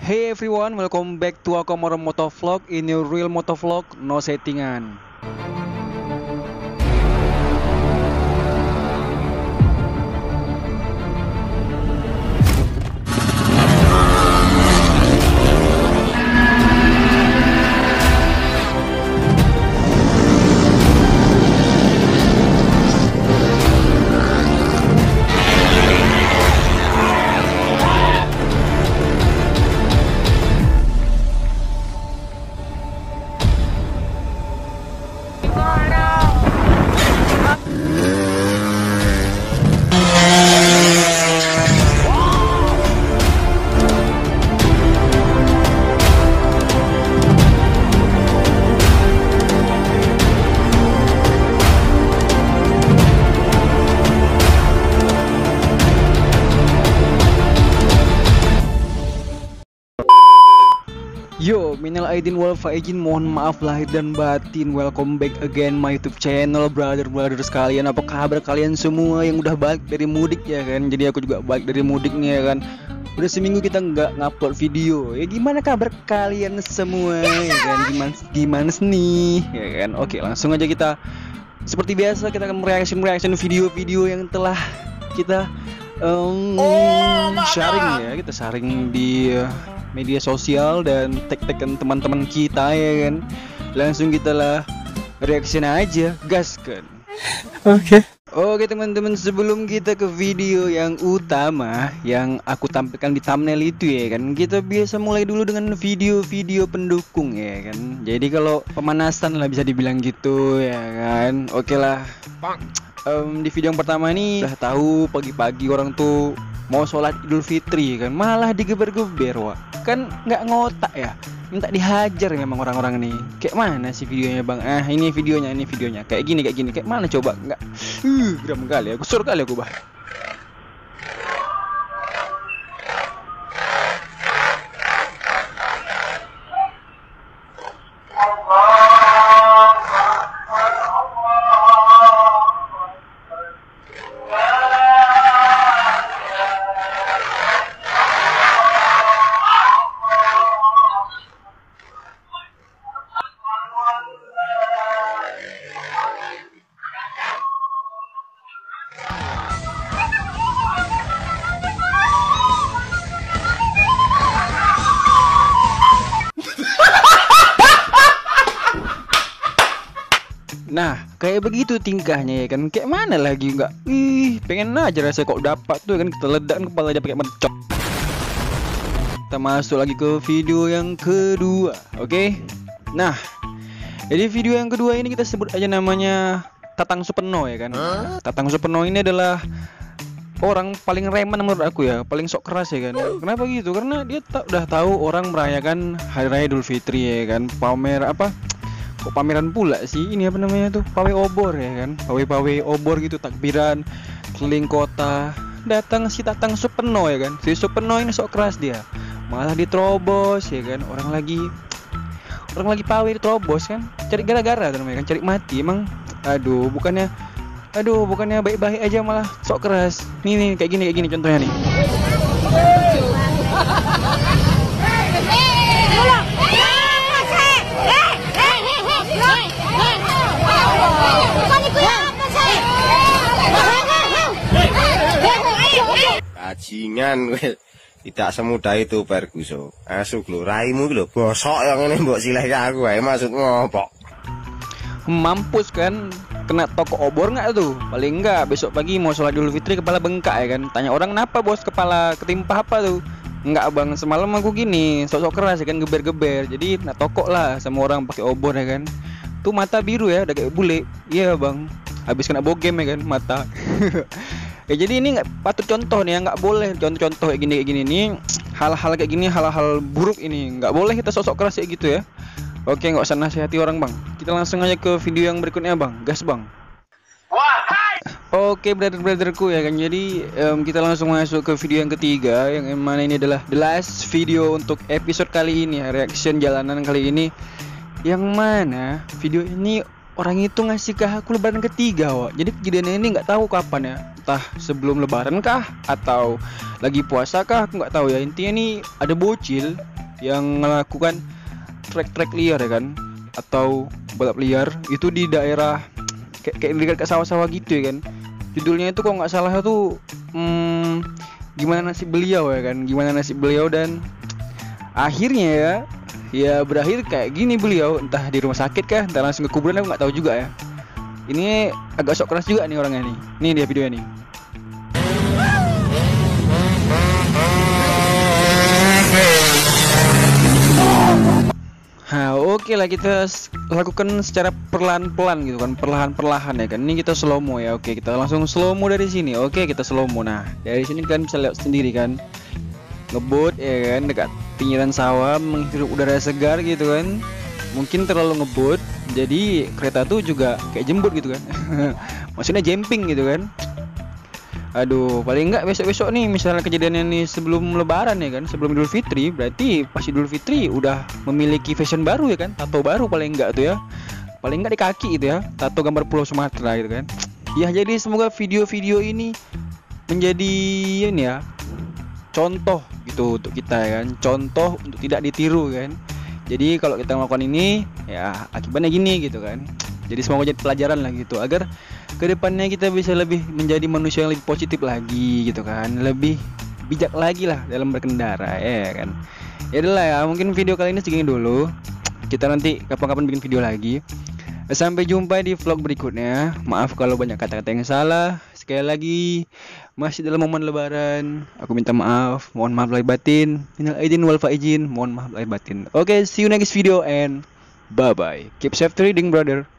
Hey everyone, welcome back to Akomoro Motovlog. In your real motovlog, no settingan. Yo, minal aidin wal faizin, mohon maaf lahir dan batin. Welcome back again my YouTube channel, brother sekalian. Apa kabar kalian semua yang udah balik dari mudik ya kan? Jadi aku juga balik dari mudik nih ya kan. Udah seminggu kita nggak ngupload video. Ya gimana kabar kalian semua ya kan? Gimana nih ya kan? Oke, langsung aja kita seperti biasa kita akan reaction video-video yang telah kita sharing ya. Kita sharing di media sosial dan tag-tagan teman-teman kita ya kan. Langsung kita lah reaction aja, gaskan. Oke teman-teman, sebelum kita ke video yang utama yang aku tampilkan di thumbnail itu ya kan, kita biasa mulai dulu dengan video-video pendukung ya kan. Jadi kalau pemanasan lah bisa dibilang gitu ya kan. Oke lah. Di video yang pertama ini udah tahu pagi-pagi orang tuh mau sholat Idul Fitri kan, malah digeber-geber wah. Kan nggak ngotak ya, minta dihajar memang orang-orang nih. Kayak mana sih videonya bang? Ini videonya kayak gini kayak mana coba? Nggak geram kali aku, sur kali aku bah. Nah, kayak begitu tingkahnya ya kan. Kayak mana lagi nggak? Pengen aja rasanya kok dapat tuh kan, kita ledakan kepala aja pakai mercok. Kita masuk lagi ke video yang kedua, oke? Nah, jadi video yang kedua ini kita sebut aja namanya Tatang Supeno ya kan. Tatang Supeno ini adalah orang paling reman menurut aku ya, paling sok keras ya kan. Kenapa gitu? Karena dia udah tahu orang merayakan Hari Raya Idul Fitri ya kan. Pamer apa? Kok pameran pula sih, ini apa namanya tuh, pawai obor ya kan, pawai obor gitu, takbiran keliling kota. Datang si Tatang Supeno ya kan. Si Supeno ini sok keras dia, malah diterobos ya kan. Orang lagi pawai diterobos kan, cari gara-gara namanya kan, cari mati emang. Bukannya baik-baik aja malah sok keras. Nih kayak gini contohnya nih. Bajingan tidak semudah itu Ferguson. Asuk lho, raimu lho bosok yang ini mbok sileh aku ae, maksud ngopo? Mampus kan, kena toko obor nggak tuh? Paling enggak besok pagi mau sholat Idul Fitri kepala bengkak ya kan. Tanya orang kenapa bos, kepala ketimpa apa tuh? Enggak bang, semalam aku gini sok-sok keras ya kan, geber-geber. Jadi nak tokok lah sama orang pakai obor ya kan. Tuh mata biru ya, udah kayak bule. Iya bang, habis kena bogem ya kan mata. Ya jadi ini nggak patut contoh nih ya, nggak boleh contoh kayak gini nih, hal-hal kayak gini, hal-hal buruk ini nggak boleh kita sosok keras kayak gitu ya. Oke, nggak usah nasihati orang bang, kita langsung aja ke video yang berikutnya bang, gas bang. Oke brother-brotherku ya kan, jadi kita langsung masuk ke video yang ketiga, yang mana ini adalah the last video untuk episode kali ini ya, reaction jalanan kali ini. Yang mana video ini orang itu ngasih ke aku lebaran ketiga, wak. Jadi kejadiannya ini nggak tahu kapan ya, entah sebelum lebaran kah atau lagi puasa kah, aku nggak tahu ya. Intinya nih ada bocil yang melakukan trek-trek liar ya kan, atau balap liar itu di daerah kayak dekat sawah-sawah gitu ya kan. Judulnya itu kalau nggak salah itu gimana nasib beliau ya kan, gimana nasib beliau, dan akhirnya ya berakhir kayak gini beliau, entah di rumah sakit kah, entah langsung ke kuburan, aku nggak tahu juga ya. Ini agak sok keras juga nih orangnya nih. Nih dia videonya nih. Oke lah, kita lakukan secara perlahan-pelan gitu kan, perlahan-perlahan ya kan. Ini kita slow mo ya. Oke, kita langsung slow mo dari sini. Oke, kita slow mo. Nah, dari sini kan bisa lihat sendiri kan, ngebut ya kan dekat pinggiran sawah, menghirup udara segar gitu kan. Mungkin terlalu ngebut, jadi kereta tuh juga kayak jembut gitu kan. Maksudnya jumping gitu kan. Aduh, paling enggak besok-besok nih misalnya kejadiannya nih sebelum lebaran ya kan, sebelum Idul Fitri, berarti pas Idul Fitri udah memiliki fashion baru ya kan, tato baru paling enggak tuh ya. Paling enggak di kaki gitu ya, tato gambar Pulau Sumatera gitu kan. Ya, jadi semoga video-video ini menjadi ini ya, contoh gitu untuk kita ya kan, contoh untuk tidak ditiru kan. Jadi kalau kita melakukan ini ya akibatnya gini gitu kan. Jadi semoga jadi pelajaran lah gitu, agar kedepannya kita bisa lebih menjadi manusia yang lebih positif lagi gitu kan, lebih bijak lagi lah dalam berkendara ya kan. Ya udah lah ya, mungkin video kali ini segini dulu. Kita nanti kapan-kapan bikin video lagi. Sampai jumpa di vlog berikutnya. Maaf kalau banyak kata-kata yang salah. Sekali lagi masih dalam momen lebaran, aku minta maaf, mohon maaf lahir batin. Minal aidin wal faizin, mohon maaf lahir batin. Oke, see you next video and bye bye. Keep safe reading brother.